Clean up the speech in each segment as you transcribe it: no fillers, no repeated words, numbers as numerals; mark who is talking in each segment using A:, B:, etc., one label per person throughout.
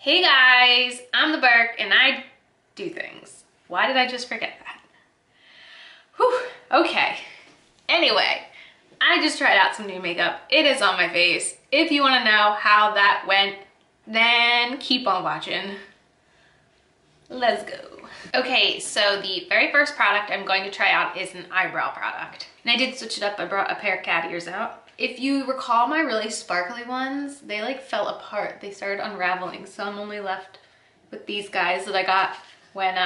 A: Hey guys, I'm the Burke and I do things. Why did I just forget that? Whew, okay. Anyway, I just tried out some new makeup. It is on my face. If you want to know how that went, then keep on watching. Let's go. Okay, so the very first product I'm going to try out is an eyebrow product. And I did switch it up. I brought a pair of cat ears out. If you recall my really sparkly ones, they like fell apart. They started unraveling. So I'm only left with these guys that I got when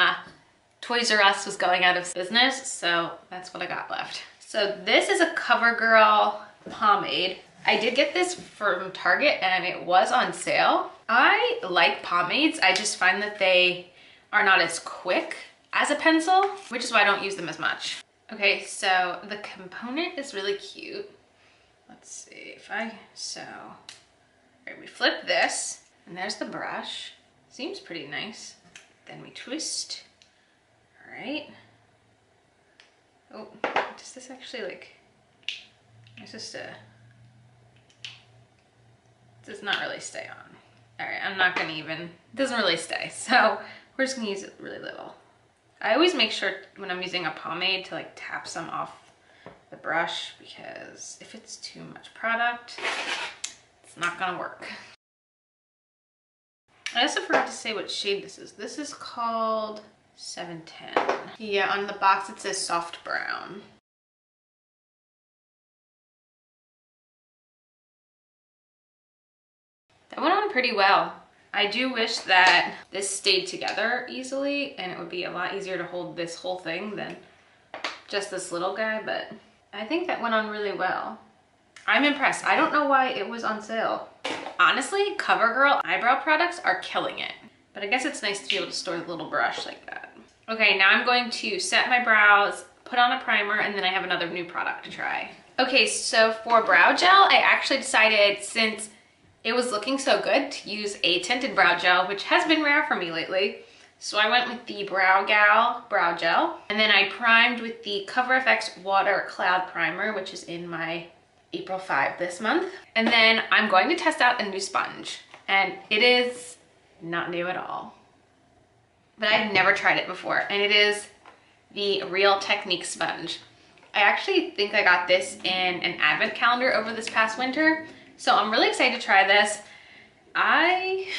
A: Toys R Us was going out of business. So that's what I got left. So this is a Covergirl pomade. I did get this from Target and it was on sale. I like pomades. I just find that they are not as quick as a pencil, which is why I don't use them as much. Okay, so the component is really cute. Let's see if all right, we flip this and there's the brush. Seems pretty nice. Then we twist, all right. Oh, does this actually like, it's just a, does not really stay on. All right, I'm not gonna even, it doesn't really stay. So we're just gonna use it really little. I always make sure when I'm using a pomade to like tap some off the brush, because if it's too much product, it's not gonna work. I also forgot to say what shade this is. This is called 710. Yeah, on the box it says soft brown. That went on pretty well. I do wish that this stayed together easily and it would be a lot easier to hold this whole thing than just this little guy, but I think that went on really well. I'm impressed. I don't know why it was on sale. Honestly, CoverGirl eyebrow products are killing it, but I guess it's nice to be able to store the little brush like that. Okay, now I'm going to set my brows, put on a primer, and then I have another new product to try. Okay, so for brow gel, I actually decided, since it was looking so good, to use a tinted brow gel, which has been rare for me lately. So I went with the Brow Gal brow gel, and then I primed with the Cover FX Water Cloud Primer, which is in my April 5 this month. And then I'm going to test out a new sponge, and it is not new at all. But I've never tried it before, and it is the Real Technique sponge. I actually think I got this in an advent calendar over this past winter, so I'm really excited to try this. I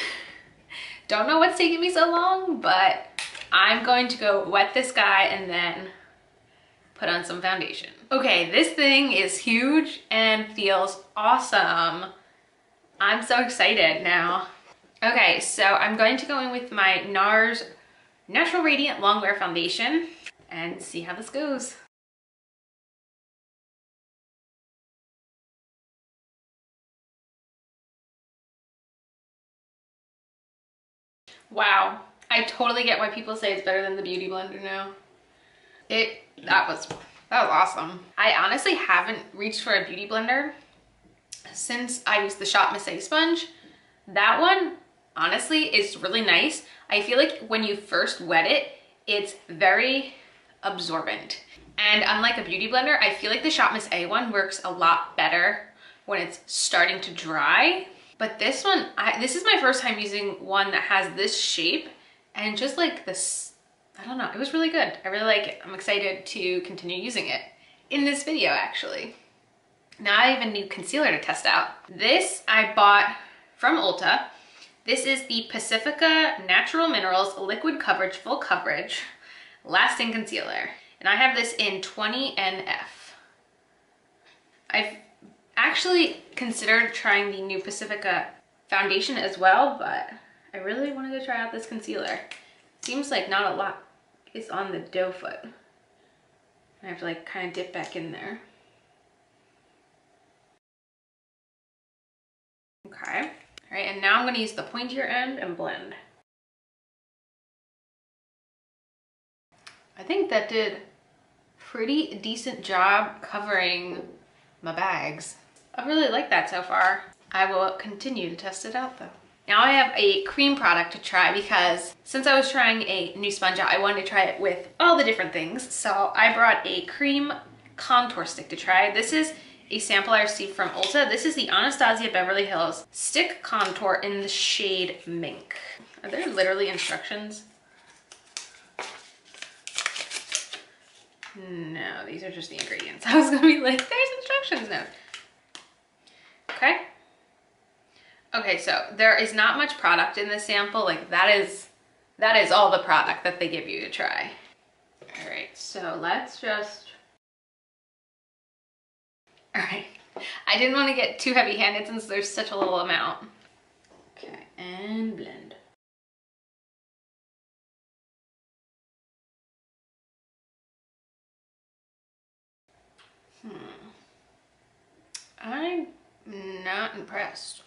A: don't know what's taking me so long, but I'm going to go wet this guy and then put on some foundation. Okay, this thing is huge and feels awesome. I'm so excited now. Okay, so I'm going to go in with my NARS Natural Radiant Longwear Foundation and see how this goes. Wow, I totally get why people say it's better than the Beauty Blender now. That was awesome. I honestly haven't reached for a Beauty Blender since I used the Shop Miss A sponge. That one, honestly, is really nice. I feel like when you first wet it, it's very absorbent. And unlike a Beauty Blender, I feel like the Shop Miss A one works a lot better when it's starting to dry. But this one, this is my first time using one that has this shape, and just like this, I don't know, it was really good. I really like it. I'm excited to continue using it in this video, actually. Now I have a new concealer to test out. This I bought from Ulta. This is the Pacifica Natural Minerals Liquid Coverage Full Coverage Lasting Concealer. And I have this in 20 NF. I've actually considered trying the new Pacifica foundation as well, but I really wanted to try out this concealer. Seems like not a lot is on the doe foot. I have to like kind of dip back in there. Okay, all right, and now I'm gonna use the pointier end and blend. I think that did a pretty decent job covering my bags. I really like that so far. I will continue to test it out though. Now I have a cream product to try, because since I was trying a new sponge out, I wanted to try it with all the different things. So I brought a cream contour stick to try. This is a sample I received from Ulta. This is the Anastasia Beverly Hills Stick Contour in the shade Mink. Are there literally instructions? No, these are just the ingredients. I was gonna be like, there's instructions now. Okay. Okay, so there is not much product in this sample. Like that is all the product that they give you to try. All right, so let's just, all right. I didn't want to get too heavy-handed since there's such a little amount. Okay, and blend. I'm not impressed.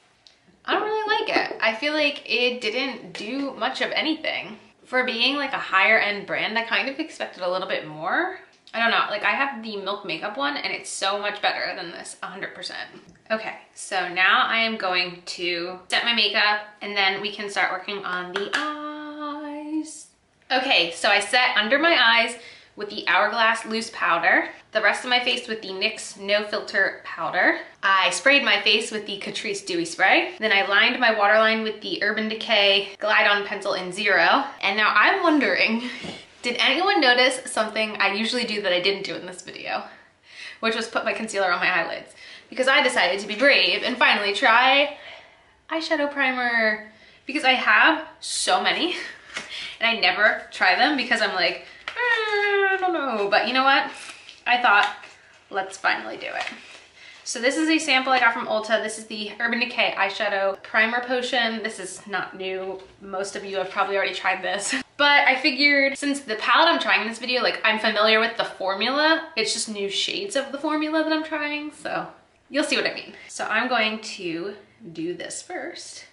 A: I don't really like it. I feel like it didn't do much of anything. For being like a higher end brand, I kind of expected a little bit more. I don't know, like I have the Milk Makeup one and it's so much better than this, 100%. Okay, so now I am going to set my makeup and then we can start working on the eyes. Okay, so I set under my eyes with the Hourglass Loose Powder, the rest of my face with the NYX No Filter Powder. I sprayed my face with the Catrice Dewy Spray. Then I lined my waterline with the Urban Decay Glide On Pencil in 0. And now I'm wondering, did anyone notice something I usually do that I didn't do in this video? Which was put my concealer on my eyelids. Because I decided to be brave and finally try eyeshadow primer. Because I have so many and I never try them because I'm like, I don't know, but you know what? I thought, let's finally do it. So this is a sample I got from Ulta. This is the Urban Decay Eyeshadow Primer Potion. This is not new. Most of you have probably already tried this. But I figured since the palette I'm trying in this video, like I'm familiar with the formula, it's just new shades of the formula that I'm trying. So you'll see what I mean. So I'm going to do this first.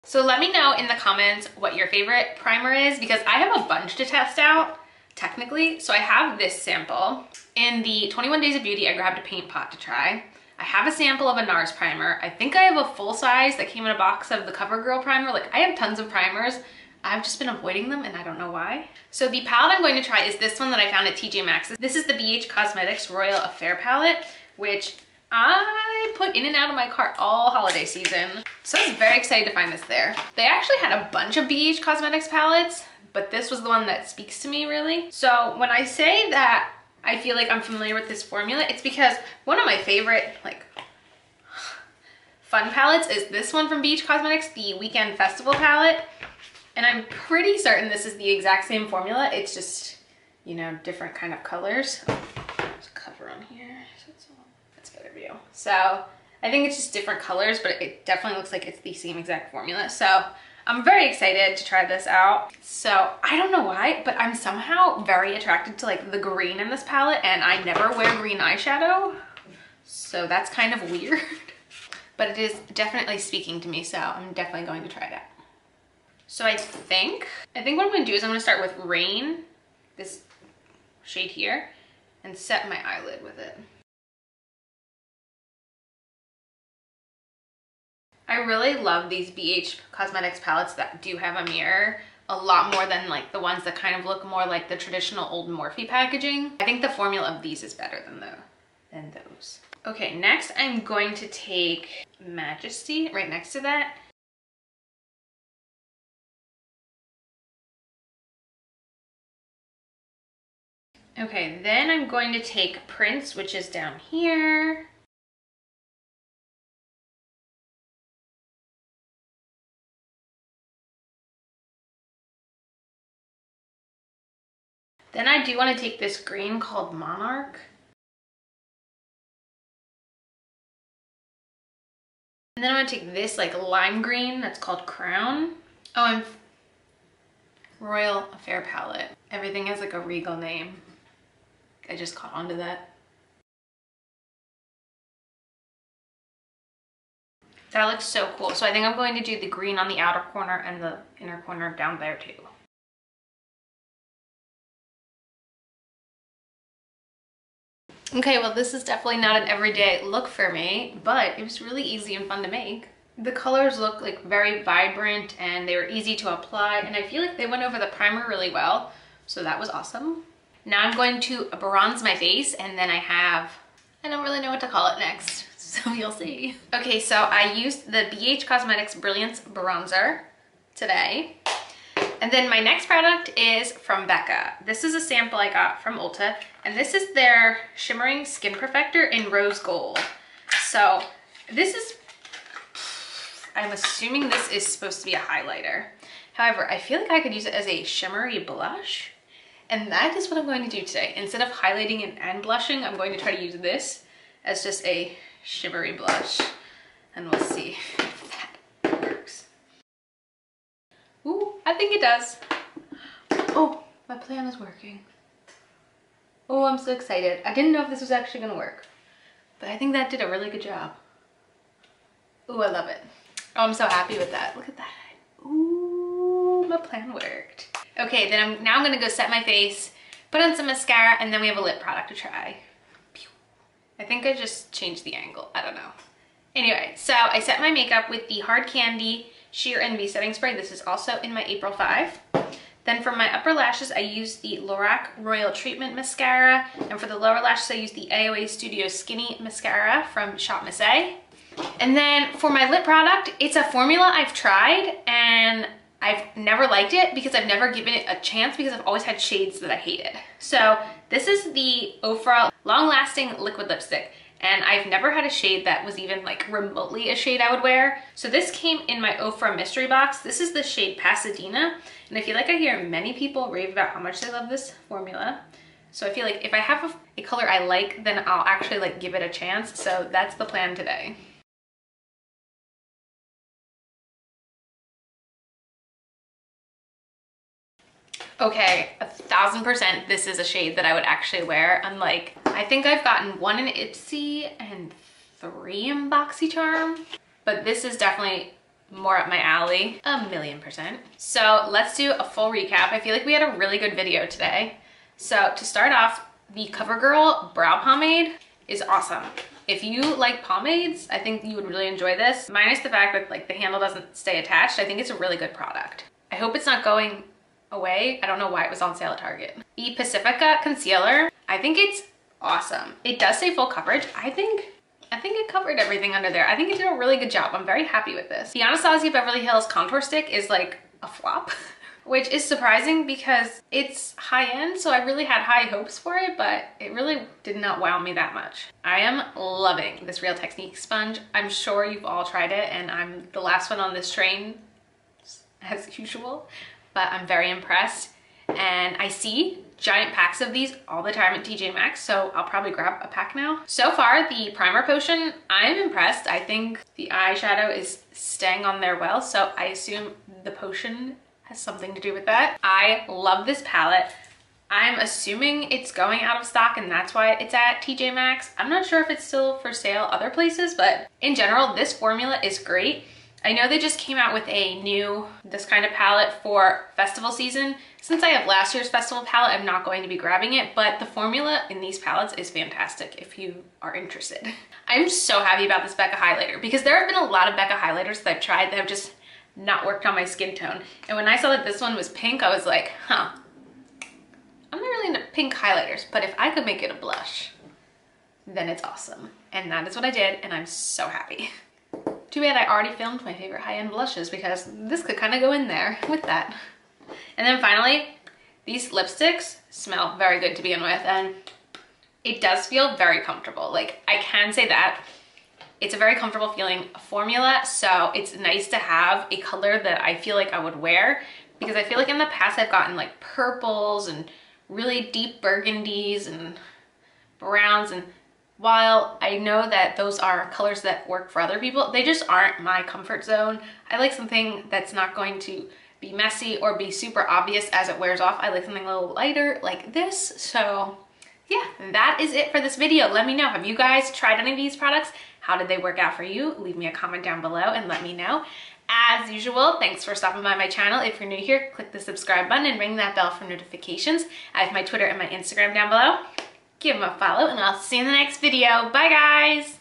A: So let me know in the comments what your favorite primer is because I have a bunch to test out, technically. So I have this sample. In the 21 Days of Beauty, I grabbed a paint pot to try. I have a sample of a NARS primer. I think I have a full size that came in a box of the Covergirl primer. Like I have tons of primers. I've just been avoiding them and I don't know why. So the palette I'm going to try is this one that I found at TJ Maxx. This is the BH Cosmetics Royal Affair palette, which I put in and out of my cart all holiday season. So I was very excited to find this there. They actually had a bunch of BH Cosmetics palettes, but this was the one that speaks to me really. So when I say that I feel like I'm familiar with this formula, it's because one of my favorite like fun palettes is this one from BH Cosmetics, the Weekend Festival palette. And I'm pretty certain this is the exact same formula. It's just, you know, different kind of colors. There's a cover on here. That's a better view. So I think it's just different colors, but it definitely looks like it's the same exact formula. So I'm very excited to try this out. So I don't know why, but I'm somehow very attracted to like the green in this palette and I never wear green eyeshadow. So that's kind of weird, but it is definitely speaking to me. So I'm definitely going to try it out. So I think what I'm gonna do is I'm gonna start with Rain, this shade here, and set my eyelid with it. I really love these BH Cosmetics palettes that do have a mirror a lot more than like the ones that kind of look more like the traditional old Morphe packaging. I think the formula of these is better than those. Okay, next I'm going to take Majesty right next to that. Okay, then I'm going to take Prince, which is down here. Then I do want to take this green called Monarch. And then I'm going to take this like lime green that's called Crown. Oh, and Royal Affair palette. Everything has like a regal name. I just caught onto that. That looks so cool. So I think I'm going to do the green on the outer corner and the inner corner down there too. Okay, well this is definitely not an everyday look for me, but it was really easy and fun to make. The colors look like very vibrant and they were easy to apply and I feel like they went over the primer really well. So that was awesome. Now I'm going to bronze my face and then I don't really know what to call it next.
B: so you'll see.
A: Okay, so I used the BH Cosmetics Brilliance Bronzer today. And then my next product is from Becca. This is a sample I got from Ulta, and this is their Shimmering Skin Perfector in Rose Gold. So this is, I'm assuming this is supposed to be a highlighter. However, I feel like I could use it as a shimmery blush, and that is what I'm going to do today. Instead of highlighting and blushing, I'm going to try to use this as just a shimmery blush, and we'll see if that works. Ooh, I think it does. Oh, my plan is working. Oh, I'm so excited. I didn't know if this was actually gonna work, but I think that did a really good job. Ooh, I love it. Oh, I'm so happy with that. Look at that. Ooh, my plan worked. Okay, then now I'm gonna go set my face, put on some mascara, and then we have a lip product to try. Pew. I think I just changed the angle. I don't know. Anyway, so I set my makeup with the Hard Candy Sheer Envy Setting Spray. This is also in my April 5. Then for my upper lashes, I used the Lorac Royal Treatment Mascara. And for the lower lashes, I used the AOA Studio Skinny Mascara from Shop Miss A. And then for my lip product, it's a formula I've tried and I've never liked it because I've never given it a chance because I've always had shades that I hated. So this is the Ofra Long Lasting Liquid Lipstick. And I've never had a shade that was even like remotely a shade I would wear. So this came in my Ofra mystery box. This is the shade Pasadena. And I feel like I hear many people rave about how much they love this formula. So I feel like if I have a color I like, then I'll actually like give it a chance. So that's the plan today. Okay, 1000% this is a shade that I would actually wear. Unlike, I think I've gotten 1 in Ipsy and 3 in BoxyCharm, but this is definitely more up my alley, 1,000,000%. So let's do a full recap. I feel like we had a really good video today. So to start off, the Covergirl Brow Pomade is awesome. If you like pomades, I think you would really enjoy this. Minus the fact that like the handle doesn't stay attached, I think it's a really good product. I hope it's not going away. I don't know why it was on sale at Target. The Pacifica concealer, I think it's awesome. It does say full coverage. I think it covered everything under there. I think it did a really good job. I'm very happy with this. The Anastasia Beverly Hills contour stick is like a flop, which is surprising because it's high-end, so I really had high hopes for it, but it really did not wow me that much. I am loving this Real Technique sponge. I'm sure you've all tried it, and I'm the last one on this train, as usual. But I'm very impressed, and I see giant packs of these all the time at TJ Maxx, so I'll probably grab a pack now. So far, the primer potion, I'm impressed. I think the eyeshadow is staying on there well, so I assume the potion has something to do with that. I love this palette. I'm assuming it's going out of stock and that's why it's at TJ Maxx. I'm not sure if it's still for sale other places, but in general, this formula is great. I know they just came out with this kind of palette for festival season. Since I have last year's festival palette, I'm not going to be grabbing it, but the formula in these palettes is fantastic if you are interested. I'm so happy about this Becca highlighter because there have been a lot of Becca highlighters that I've tried that have just not worked on my skin tone. And when I saw that this one was pink, I was like, huh, I'm not really into pink highlighters, but if I could make it a blush, then it's awesome. And that is what I did, and I'm so happy. Too bad I already filmed my favorite high-end blushes because this could kind of go in there with that. And then finally, these lipsticks smell very good to begin with, and it does feel very comfortable. Like, I can say that. It's a very comfortable feeling formula, so it's nice to have a color that I feel like I would wear, because I feel like in the past I've gotten like purples and really deep burgundies and browns, and while I know that those are colors that work for other people, they just aren't my comfort zone. I like something that's not going to be messy or be super obvious as it wears off. I like something a little lighter like this. So yeah, that is it for this video. Let me know, have you guys tried any of these products? How did they work out for you? Leave me a comment down below and let me know. As usual, thanks for stopping by my channel. If you're new here, click the subscribe button and ring that bell for notifications. I have my Twitter and my Instagram down below. Give them a follow, and I'll see you in the next video. Bye, guys!